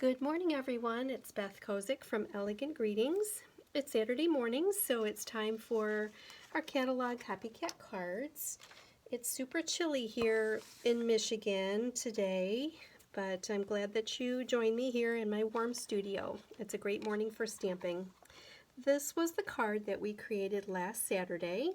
Good morning, everyone. It's Beth Kozik from Elegant Greetings. It's Saturday morning, so it's time for our catalog Copycat cards. It's super chilly here in Michigan today, but I'm glad that you joined me here in my warm studio. It's a great morning for stamping. This was the card that we created last Saturday,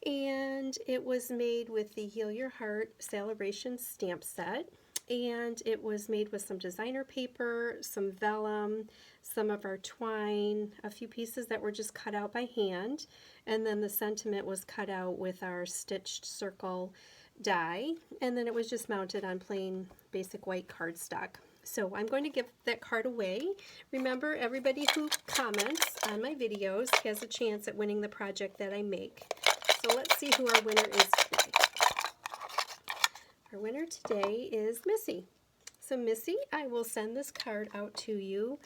and it was made with the Heal Your Heart Celebration stamp set. And it was made with some designer paper, some vellum, some of our twine, a few pieces that were just cut out by hand, and then the sentiment was cut out with our stitched circle die, and then it was just mounted on plain basic white cardstock. So I'm going to give that card away. Remember, everybody who comments on my videos has a chance at winning the project that I make. So let's see who our winner is today. Our winner today is Missy. So Missy, I will send this card out to you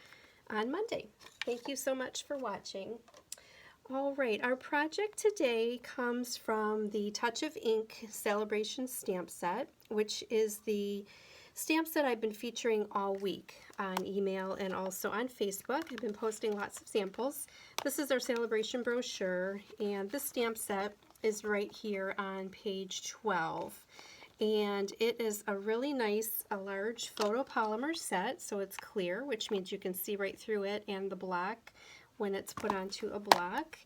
on Monday. Thank you so much for watching. All right, our project today comes from the Touch of Ink Celebration stamp set, which is the stamp set I've been featuring all week on email and also on Facebook. I've been posting lots of samples. This is our celebration brochure, and this stamp set is right here on page 12. And it is a really nice, a large photopolymer set, so it's clear, which means you can see right through it and the block when it's put onto a block.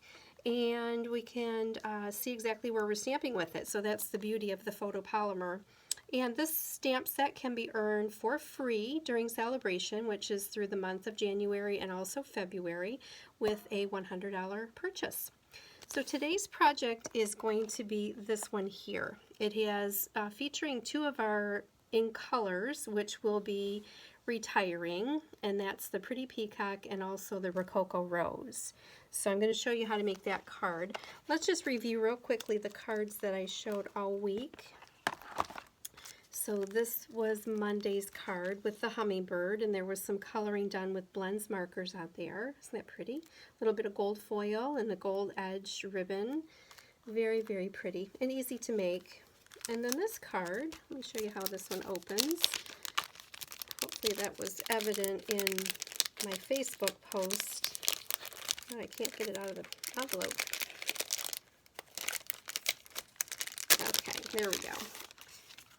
And we can see exactly where we're stamping with it, so that's the beauty of the photopolymer. And this stamp set can be earned for free during celebration, which is through the month of January and also February, with a $100 purchase. So today's project is going to be this one here. It has featuring two of our ink colors, which will be retiring, and that's the Pretty Peacock and also the Rococo Rose. So I'm going to show you how to make that card. Let's just review real quickly the cards that I showed all week. So this was Monday's card with the hummingbird, and there was some coloring done with blends markers out there. Isn't that pretty? A little bit of gold foil and the gold edge ribbon. Very, very pretty and easy to make. And then this card, let me show you how this one opens. Hopefully that was evident in my Facebook post. Oh, I can't get it out of the envelope. Okay, there we go.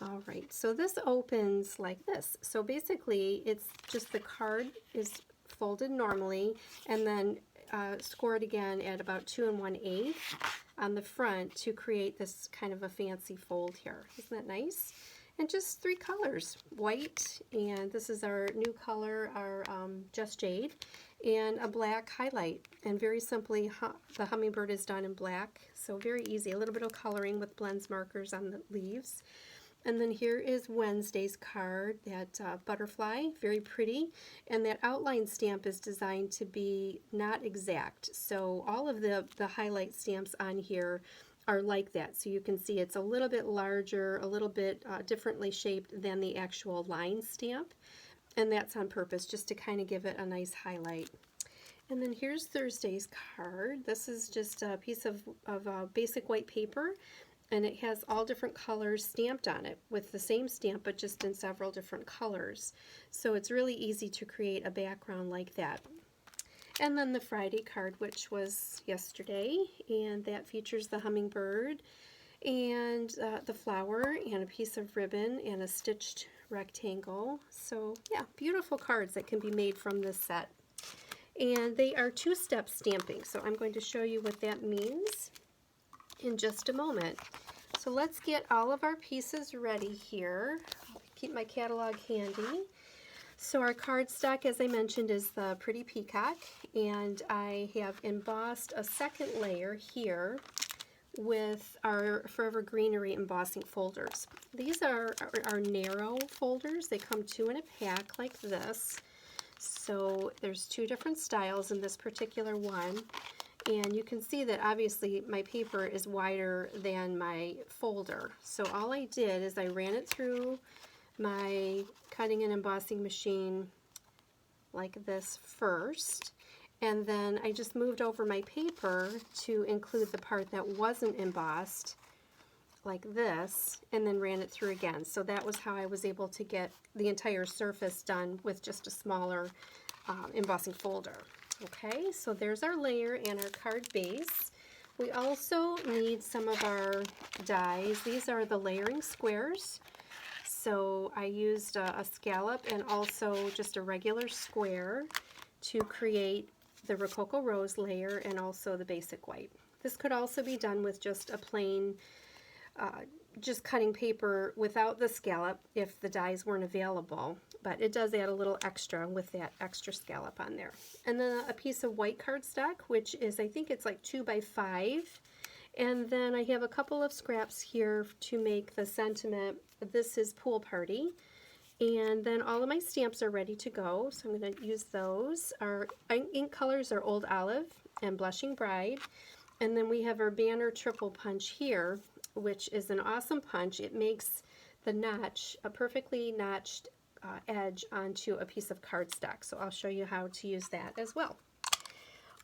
All right, so this opens like this. So basically, it's just the card is folded normally and then scored again at about 2 1/8 on the front to create this kind of a fancy fold here. Isn't that nice? And just 3 colors, white, and this is our new color, our Just Jade, and a black highlight. And very simply, the hummingbird is done in black, so very easy. A little bit of coloring with blends markers on the leaves. And then here is Wednesday's card, that butterfly, very pretty. And that outline stamp is designed to be not exact. So all of the highlight stamps on here are like that. So you can see it's a little bit larger, a little bit differently shaped than the actual line stamp. And that's on purpose, just to kind of give it a nice highlight. And then here's Thursday's card. This is just a piece of basic white paper, and it has all different colors stamped on it with the same stamp, but just in several different colors. So it's really easy to create a background like that. And then the Friday card, which was yesterday, and that features the hummingbird and the flower and a piece of ribbon and a stitched rectangle. So yeah, beautiful cards that can be made from this set. And they are 2-step stamping, so I'm going to show you what that means in just a moment. So let's get all of our pieces ready here. I'll keep my catalog handy. So our cardstock, as I mentioned, is the Pretty Peacock, and I have embossed a second layer here with our Forever Greenery embossing folders. These are narrow folders. They come 2 in a pack like this. So there's 2 different styles in this particular one. And you can see that obviously my paper is wider than my folder. So all I did is I ran it through my cutting and embossing machine like this first. And then I just moved over my paper to include the part that wasn't embossed like this and then ran it through again. So that was how I was able to get the entire surface done with just a smaller embossing folder. Okay, so there's our layer and our card base. We also need some of our dies. These are the layering squares. So I used a scallop and also just a regular square to create the Rococo Rose layer and also the basic white. This could also be done with just a plain, just cutting paper without the scallop if the dies weren't available, but it does add a little extra with that extra scallop on there. And then a piece of white cardstock, which is, I think it's like 2 by 5. And then I have a couple of scraps here to make the sentiment. This is Pool Party. And then all of my stamps are ready to go, so I'm going to use those. Our ink colors are Old Olive and Blushing Bride. And then we have our banner triple punch here, which is an awesome punch. It makes the notch, a perfectly notched edge onto a piece of cardstock. So I'll show you how to use that as well.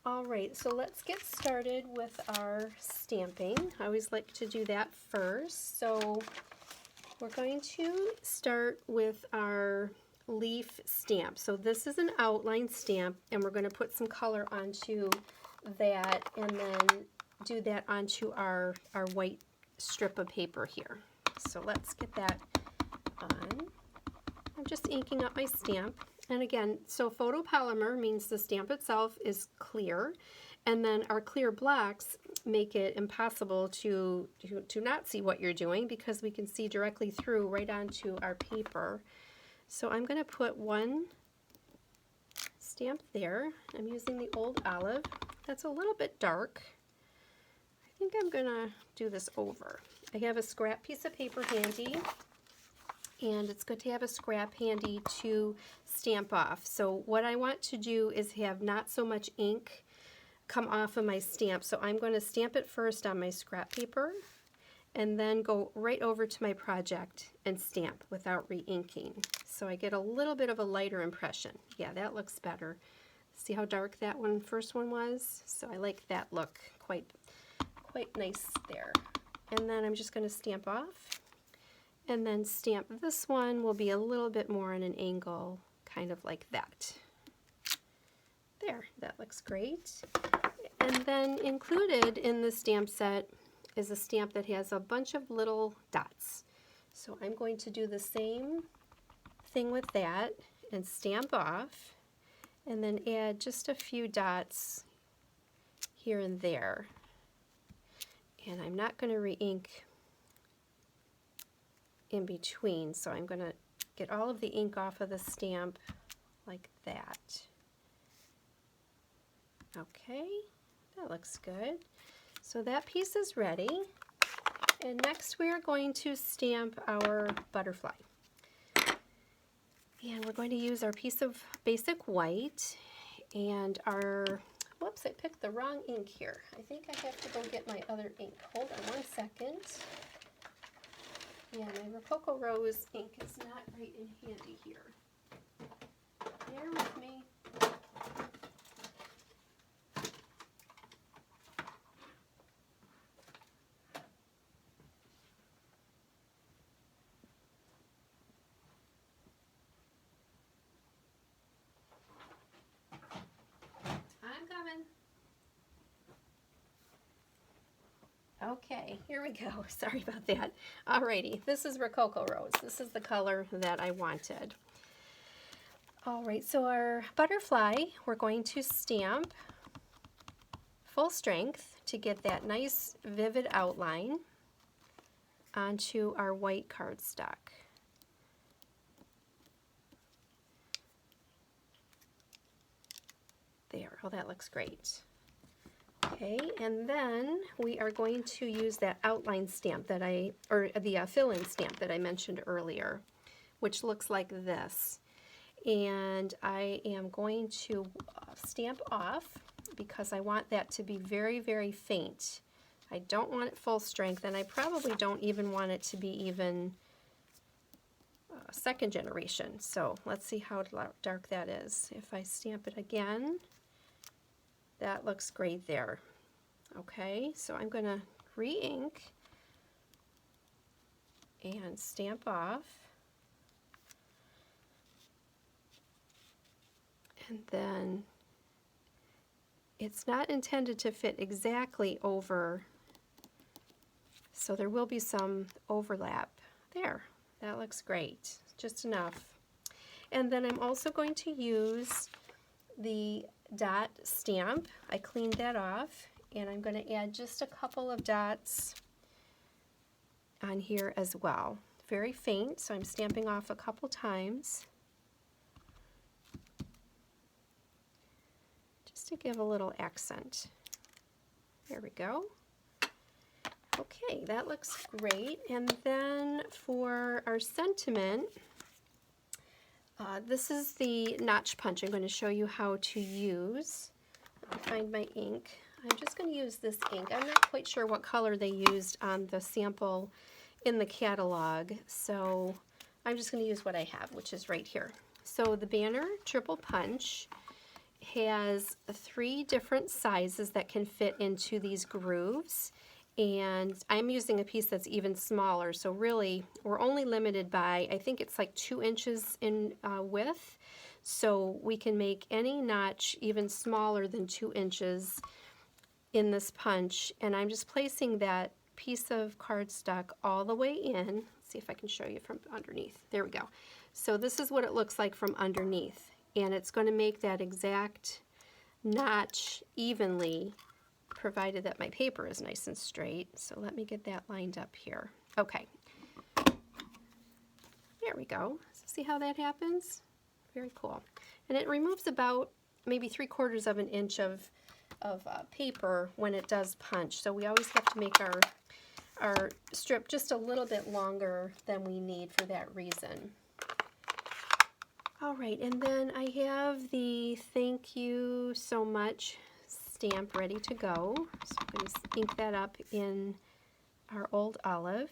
All right, so let's get started with our stamping. I always like to do that first. So we're going to start with our leaf stamp. So this is an outline stamp, and we're going to put some color onto that and then do that onto our white strip of paper here. So let's get that on. I'm just inking up my stamp. And again, so photopolymer means the stamp itself is clear, and then our clear blocks make it impossible to not see what you're doing because we can see directly through right onto our paper. So I'm going to put one stamp there. I'm using the Old Olive. That's a little bit dark. I think I'm going to do this over. I have a scrap piece of paper handy, and it's good to have a scrap handy to stamp off. So what I want to do is have not so much ink come off of my stamp. So I'm going to stamp it first on my scrap paper and then go right over to my project and stamp without re-inking. So I get a little bit of a lighter impression. Yeah, that looks better. See how dark that first one was? So I like that look, quite nice there. And then I'm just going to stamp off, and then stamp this one will be a little bit more on an angle, kind of like that. There, that looks great. And then included in the stamp set is a stamp that has a bunch of little dots. So I'm going to do the same thing with that and stamp off, and then add just a few dots here and there. And I'm not going to re-ink in between, so I'm going to get all of the ink off of the stamp like that. Okay, that looks good. So that piece is ready. And next we are going to stamp our butterfly. And we're going to use our piece of basic white and our, whoops, I picked the wrong ink here. I think I have to go get my other ink. Hold on one second. Yeah, my Rococo Rose ink is not right in handy here. Bear with me. I'm coming. Okay, here we go. Sorry about that. Alrighty, this is Rococo Rose. This is the color that I wanted. Alright, so our butterfly, we're going to stamp full strength to get that nice vivid outline onto our white cardstock. There, oh, that looks great. Okay, and then we are going to use that outline stamp that or the fill-in stamp that I mentioned earlier, which looks like this. And I am going to stamp off because I want that to be very, very faint. I don't want it full strength, and I probably don't even want it to be even second generation. So let's see how dark that is. If I stamp it again, that looks great there. Okay, so I'm going to re-ink and stamp off. And then it's not intended to fit exactly over, so there will be some overlap. There, that looks great, just enough. And then I'm also going to use the dot stamp. I cleaned that off, and I'm going to add just a couple of dots on here as well. Very faint, so I'm stamping off a couple times just to give a little accent. There we go. Okay, that looks great. And then for our sentiment, this is the notch punch I'm going to show you how to use. Let me find my ink. I'm just going to use this ink. I'm not quite sure what color they used on the sample in the catalog, so I'm just going to use what I have, which is right here. So the Banner Triple Punch has 3 different sizes that can fit into these grooves, and I'm using a piece that's even smaller, so really we're only limited by, I think it's like 2 inches in width, so we can make any notch even smaller than 2 inches in this punch. And I'm just placing that piece of cardstock all the way in. Let's see if I can show you from underneath. There we go. So this is what it looks like from underneath, and it's going to make that exact notch evenly, provided that my paper is nice and straight. So let me get that lined up here. Okay, there we go. So see how that happens? Very cool. And it removes about maybe 3/4 of an inch of paper when it does punch. So we always have to make our strip just a little bit longer than we need for that reason. All right, and then I have the thank you so much stamp ready to go. So I'm going to ink that up in our old olive.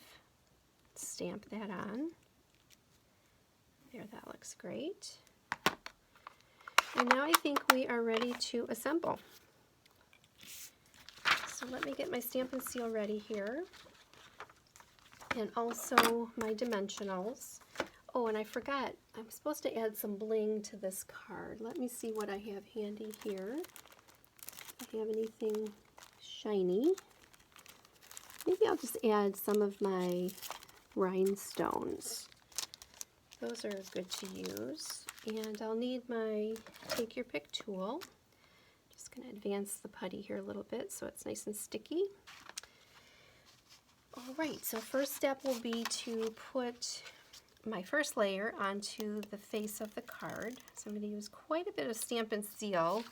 Stamp that on. There, that looks great. And now I think we are ready to assemble. So let me get my Stampin' Seal ready here, and also my dimensionals. Oh, and I forgot, I'm supposed to add some bling to this card. Let me see what I have handy here. If I have anything shiny. Maybe I'll just add some of my rhinestones. Those are good to use. And I'll need my Take Your Pick tool. Just going to advance the putty here a little bit so it's nice and sticky. All right, so first step will be to put my first layer onto the face of the card. So I'm going to use quite a bit of Stampin' Seal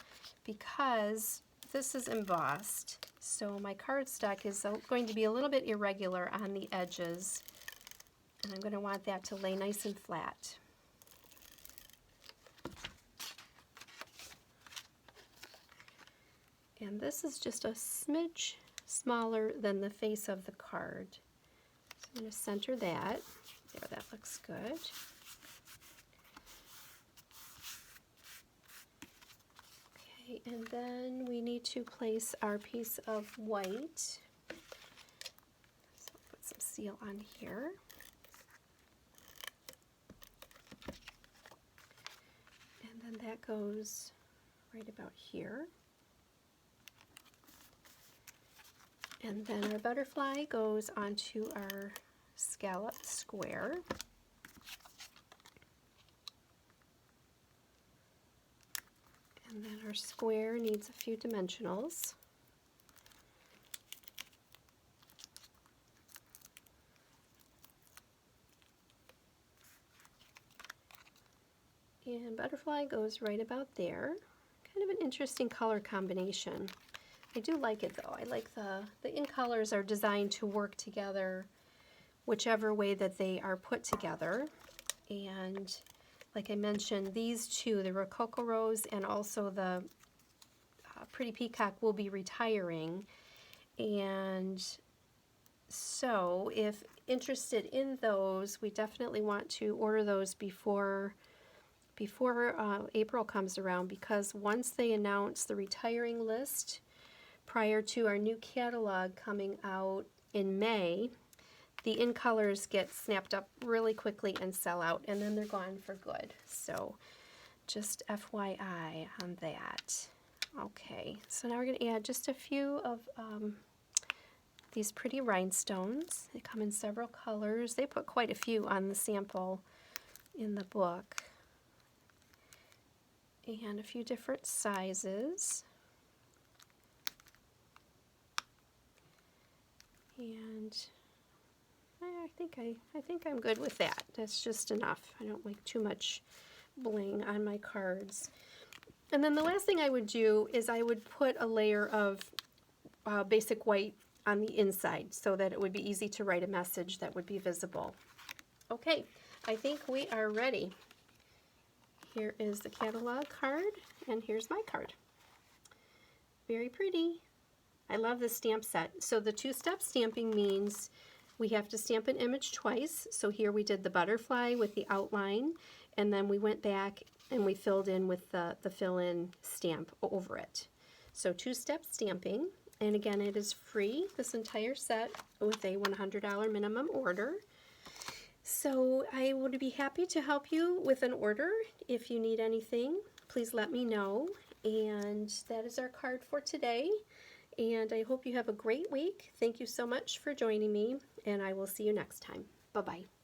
because this is embossed. So my cardstock is going to be a little bit irregular on the edges, and I'm going to want that to lay nice and flat. And this is just a smidge smaller than the face of the card. So I'm going to center that. There, that looks good. Okay, and then we need to place our piece of white. So I'll put some seal on here. And then that goes right about here. And then our butterfly goes onto our scalloped square. And then our square needs a few dimensionals. And butterfly goes right about there. Kind of an interesting color combination. I do like it though. I like the ink colors are designed to work together whichever way that they are put together. And like I mentioned, these two, the Rococo Rose and also the Pretty Peacock, will be retiring. And so if interested in those, we definitely want to order those before April comes around, because once they announce the retiring list prior to our new catalog coming out in May, the in colors get snapped up really quickly and sell out, and then they're gone for good. So just FYI on that. Okay, so now we're going to add just a few of these pretty rhinestones. They come in several colors. They put quite a few on the sample in the book. And a few different sizes. And I think I'm good with that. That's just enough. I don't like too much bling on my cards. And then the last thing I would do is I would put a layer of basic white on the inside so that it would be easy to write a message that would be visible. Okay, I think we are ready. Here is the catalog card, and here's my card. Very pretty. I love this stamp set. So the two-step stamping means we have to stamp an image twice. So here we did the butterfly with the outline, and then we went back and we filled in with the fill-in stamp over it. So two-step stamping, and again, it is free, this entire set, with a $100 minimum order. So I would be happy to help you with an order. If you need anything, please let me know. And that is our card for today. And I hope you have a great week. Thank you so much for joining me, and I will see you next time. Bye-bye.